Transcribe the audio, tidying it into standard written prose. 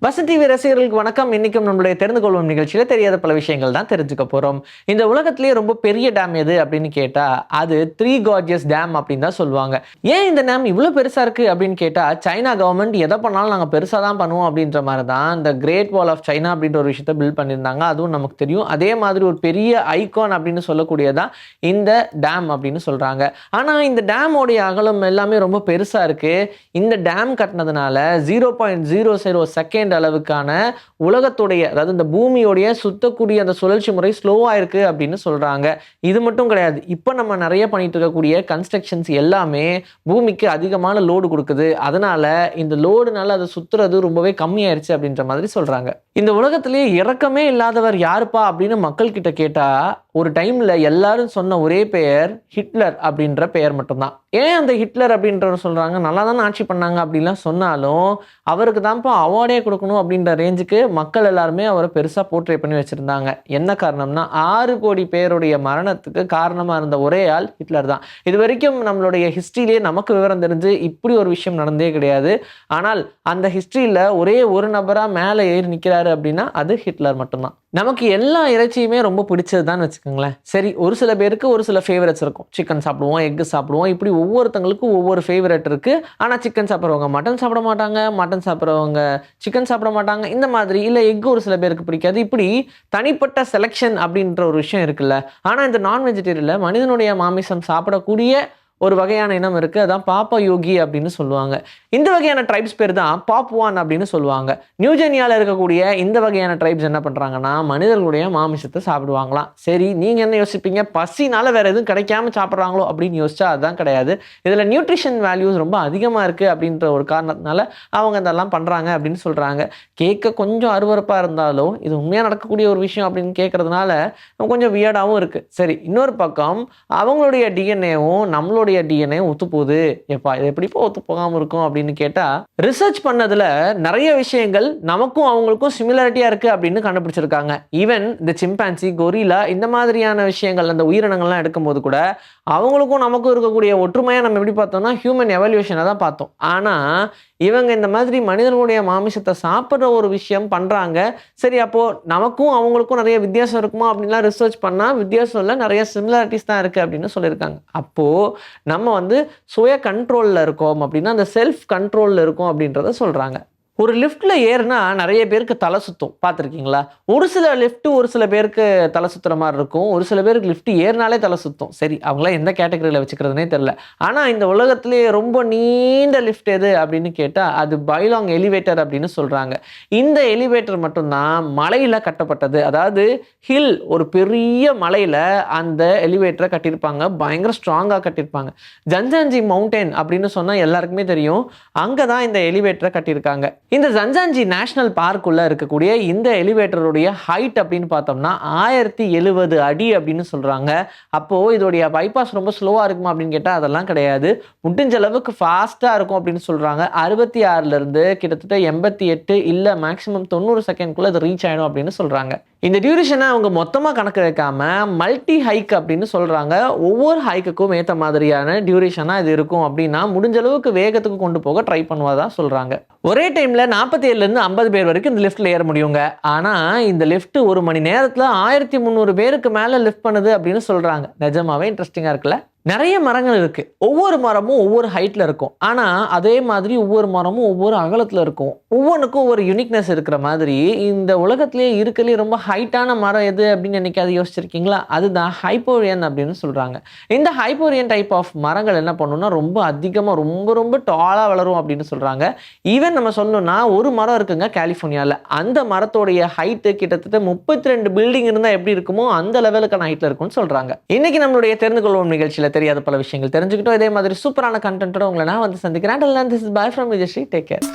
Vasanth TV ரசிகர்களுக்கு வணக்கம். இன்னைக்கும் நம்மளுடைய தெரிந்து கொள்வோம் நிகழ்ச்சியில தெரியாத பல விஷயங்கள் தான் தெரிஞ்சுக்க போறோம். இந்த உலகத்திலேயே ரொம்ப பெரிய டேம் எது அப்படின்னு கேட்டா அது த்ரீ கார்ஜியஸ் டேம் அப்படின்னு தான் சொல்லுவாங்க. ஏன் இந்த டேம் இவ்வளவு பெருசா இருக்கு அப்படின்னு கேட்டா சைனா கவர்மெண்ட் எதை பண்ணாலும் நாங்க பெருசா தான் பண்ணுவோம் அப்படின்ற மாதிரி தான் இந்த கிரேட் வால் ஆஃப் சைனா அப்படின்ற ஒரு விஷயத்தை பில்ட் பண்ணியிருந்தாங்க. அதுவும் நமக்கு தெரியும். அதே மாதிரி ஒரு பெரிய ஐகான் அப்படின்னு சொல்லக்கூடியதான் இந்த டேம் அப்படின்னு சொல்றாங்க. ஆனா இந்த டேமோடைய அகலம் எல்லாமே ரொம்ப பெருசா இருக்கு. இந்த டேம் கட்டினதுனால 0.00 செகண்ட் அளவுக்கான உலகத்துடைய, அதாவது இந்த பூமியோடைய சுத்தக்கூடிய அந்த சுழற்சி முறை ஸ்லோவா இருக்கு அப்படின்னு சொல்றாங்க. இது மட்டும் கிடையாது, இப்ப நம்ம நிறைய பண்ணிட்டு இருக்கக்கூடிய கன்ஸ்ட்ரக்ஷன்ஸ் எல்லாமே பூமிக்கு அதிகமான லோடு கொடுக்குது. அதனால இந்த லோடுனால அதை சுத்துறது ரொம்பவே கம்மியாயிருச்சு அப்படின்ற மாதிரி சொல்றாங்க. இந்த உலகத்திலேயே இரக்கமே இல்லாதவர் யாருப்பா அப்படின்னு மக்கள் கிட்ட கேட்டா ஒரு டைம்ல எல்லாரும் சொன்ன ஒரே பெயர் ஹிட்லர் அப்படின்ற பெயர் மட்டும்தான். ஏன் அந்த ஹிட்லர் அப்படின்றவர் சொல்றாங்க, நல்லா தானே ஆட்சி பண்ணாங்க அப்படின்லாம் சொன்னாலும் அவருக்கு தான்ப்பா அவார்டே கொடுக்கணும் அப்படின்ற ரேஞ்சுக்கு மக்கள் எல்லாருமே அவரை பெருசா போர்ட்ரே பண்ணி வச்சிருந்தாங்க. என்ன காரணம்னா 6 கோடி பேருடைய மரணத்துக்கு காரணமா இருந்த ஒரே ஆள் ஹிட்லர் தான். இது வரைக்கும் நம்மளுடைய ஹிஸ்டரியிலேயே நமக்கு விவரம் தெரிஞ்சு இப்படி ஒரு விஷயம் நடந்தே கிடையாது. ஆனால் அந்த ஹிஸ்டரியில ஒரே ஒரு நபரா மேலே ஏறி நிற்கிறாரு அப்படின்னா அது ஹிட்லர் மட்டும்தான். நமக்கு எல்லா இறைச்சியுமே ரொம்ப பிடிச்சதுதான் வச்சுக்கோங்களேன். சரி, ஒரு சில பேருக்கு ஒரு சில ஃபேவரட்ஸ் இருக்கும். சிக்கன் சாப்பிடுவோம், எக்கு சாப்பிடுவோம், இப்படி ஒவ்வொருத்தங்களுக்கும் ஒவ்வொரு ஃபேவரட் இருக்கு. ஆனால் சிக்கன் சாப்பிட்றவங்க மட்டன் சாப்பிட மாட்டாங்க, மட்டன் சாப்பிட்றவங்க சிக்கன் சாப்பிட மாட்டாங்க. இந்த மாதிரி இல்லை, எக்கு ஒரு சில பேருக்கு பிடிக்காது. இப்படி தனிப்பட்ட செலெக்ஷன் அப்படின்ற ஒரு விஷயம் இருக்குல்ல. ஆனால் இந்த நான் வெஜிடேரியனில் மனிதனுடைய மாமிசம் சாப்பிடக்கூடிய ஒரு வகையான இனம் இருக்கு. அதான் பாப்பா யோகி அப்படின்னு சொல்லுவாங்க. இந்த வகையான ட்ரைப்ஸ் பேர் தான் பாப்புவான் அப்படின்னு சொல்லுவாங்க. நியூஜெனியால இருக்கக்கூடிய இந்த வகையான ட்ரைப்ஸ் என்ன பண்றாங்கன்னா மனிதர்களுடைய மாமிசத்தை சாப்பிடுவாங்களாம். சரி, நீங்க என்ன யோசிப்பீங்க, பசினால வேற எதுவும் கிடைக்காம சாப்பிட்றாங்களோ அப்படின்னு யோசிச்சா அதுதான் கிடையாது. இதுல நியூட்ரிஷன் வேல்யூஸ் ரொம்ப அதிகமா இருக்கு அப்படின்ற ஒரு காரணத்தினால அவங்க இதெல்லாம் பண்றாங்க அப்படின்னு சொல்றாங்க. கேட்க கொஞ்சம் அருவருப்பா இருந்தாலும் இது உண்மையா நடக்கக்கூடிய ஒரு விஷயம் அப்படின்னு கேட்கறதுனால கொஞ்சம் வியர்டாவும் இருக்கு. சரி, இன்னொரு பக்கம் அவங்களுடைய டிஎன்ஏவும் நம்மளுடைய டிஎன்ஏ ஒத்து போகுது. எப்பா இது எப்படிப்போ ஒத்து போகாம இருக்கும் அப்படின்னு கேட்டா ரிசர்ச் பண்ணதுல நிறைய விஷயங்கள் நமக்கும் அவங்களுக்கும் சிமிலாரிட்டியா இருக்கு அப்படின்னு கண்டுபிடிச்சிருக்காங்க. ஈவன் இந்த சிம்பான்சி, கொரிலா இந்த மாதிரியான விஷயங்கள், அந்த உயிரினங்கள்லாம் எடுக்கும்போது கூட அவங்களுக்கும் நமக்கும் இருக்கக்கூடிய ஒற்றுமையா நம்ம எப்படி பார்த்தோம்னா ஹியூமன் எவல்யூஷனை தான் பார்த்தோம். ஆனா இவங்க இந்த மாதிரி மனிதர்களுடைய மாமிசத்தை சாப்பிட்ற ஒரு விஷயம் பண்றாங்க. சரி, அப்போ நமக்கும் அவங்களுக்கும் நிறைய வித்தியாசம் இருக்குமா அப்படின்லாம் ரிசர்ச் பண்ணா வித்தியாசம் இல்லை, நிறைய சிமிலாரிட்டிஸ் தான் இருக்கு அப்படின்னு சொல்லியிருக்காங்க. அப்போ நம்ம சுய கண்ட்ரோல்ல இருக்கோம் அப்படின்னா அந்த செல்ஃப் கண்ட்ரோல்ல இருக்கும் அப்படின்றத சொல்றாங்க. ஒரு லிஃப்ட்ல ஏறுனா நிறைய பேருக்கு தலை சுத்தும், பார்த்துருக்கீங்களா? ஒரு சில லிஃப்ட் ஒரு சில பேருக்கு தலை சுத்துற மாதிரி இருக்கும். ஒரு சில பேருக்கு லிஃப்ட் ஏறினாலே தலை சுத்தும். சரி, அவங்களாம் எந்த கேட்டகரியில் வச்சுக்கிறதுனே தெரியல. ஆனால் இந்த உலகத்திலேயே ரொம்ப நீண்ட லிஃப்ட் எது அப்படின்னு கேட்டால் அது பைலாங் எலிவேட்டர் அப்படின்னு சொல்றாங்க. இந்த எலிவேட்டர் மட்டும்தான் மலையில கட்டப்பட்டது. அதாவது ஹில், ஒரு பெரிய மலையில அந்த எலிவேட்டரை கட்டியிருப்பாங்க. பயங்கர ஸ்ட்ராங்காக கட்டியிருப்பாங்க. ஜன்ஜான்ஜி மவுண்டன் அப்படின்னு சொன்னால் எல்லாருக்குமே தெரியும். அங்கே தான் இந்த எலிவேட்டரை கட்டியிருக்காங்க. இந்த ஜன்ஜான்ஜி நேஷனல் பார்க் உள்ள இருக்கக்கூடிய இந்த எலிவேட்டருடைய ஹைட் அப்படின்னு பார்த்தோம்னா 1070 அடி அப்படின்னு சொல்றாங்க. அப்போ இதோடைய பைபாஸ் ரொம்ப ஸ்லோவா இருக்குமா அப்படின்னு கேட்டா அதெல்லாம் கிடையாது. முடிஞ்ச அளவுக்கு ஃபாஸ்டா இருக்கும் அப்படின்னு சொல்றாங்க. 66ல இருந்து கிட்டத்தட்ட 88 இல்ல மேக்ஸிமம் 90 செகண்ட்குள்ள அது ரீச் ஆயிடும் அப்படின்னு சொல்றாங்க. இந்த டியூரேஷனை அவங்க மொத்தமா கணக்கு வைக்காம மல்டி ஹைக் அப்படின்னு சொல்றாங்க. ஒவ்வொரு ஹைக்குக்கும் ஏற்ற மாதிரியான டியூரேஷனா இது இருக்கும் அப்படின்னா முடிஞ்ச அளவுக்கு வேகத்துக்கு கொண்டு போக ட்ரை பண்ணுவதா சொல்றாங்க. ஒரே டைம்ல 47ல இருந்து 50 பேர் வரைக்கும் இந்த லிஃப்ட்ல ஏற முடியுங்க. ஆனா இந்த லிஃப்ட் ஒரு மணி நேரத்துல 1300 பேருக்கு மேல லிஃப்ட் பண்ணுது அப்படின்னு சொல்றாங்க. நிஜமாவே இன்ட்ரெஸ்டிங்கா இருக்குல்ல. நிறைய மரங்கள் இருக்கு. ஒவ்வொரு மரமும் ஒவ்வொரு ஹைட்ல இருக்கும். ஆனா அதே மாதிரி ஒவ்வொரு மரமும் ஒவ்வொரு அகலத்துல இருக்கும். ஒவ்வொன்றுக்கும் ஒரு யூனிக்னஸ் இருக்கிற மாதிரி இந்த உலகத்திலேயே இருக்கலே ரொம்ப ஹைட்டான மரம் எது அப்படின்னு என்னைக்காவது யோசிச்சிருக்கீங்களா? அதுதான் ஹைப்போரியன் அப்படின்னு சொல்றாங்க. இந்த ஹைப்போரியன் டைப் ஆஃப் மரங்கள் என்ன பண்ணும்னா ரொம்ப அதிகமா ரொம்ப ரொம்ப டாலா வளரும் அப்படின்னு சொல்றாங்க. ஈவன் நம்ம சொல்லணும்னா ஒரு மரம் இருக்குங்க கலிபோர்னியால. அந்த மரத்தோடைய ஹைட்டு கிட்டத்தட்ட 32 பில்டிங் இருந்தா எப்படி இருக்குமோ அந்த லெவலுக்கான ஹைட்ல இருக்கும்னு சொல்றாங்க. இன்னைக்கு நம்மளுடைய தெரிந்து கொள்வோம் நிகழ்ச்சியில தெரியாத பல விஷயங்கள் தெரிஞ்சுக்கிட்டோம். இதே மாதிரி சூப்பரான கண்டென்ட்டோட உங்களை நான் சந்திக்கிறேன். This is bye from Vijay Sri. Take care.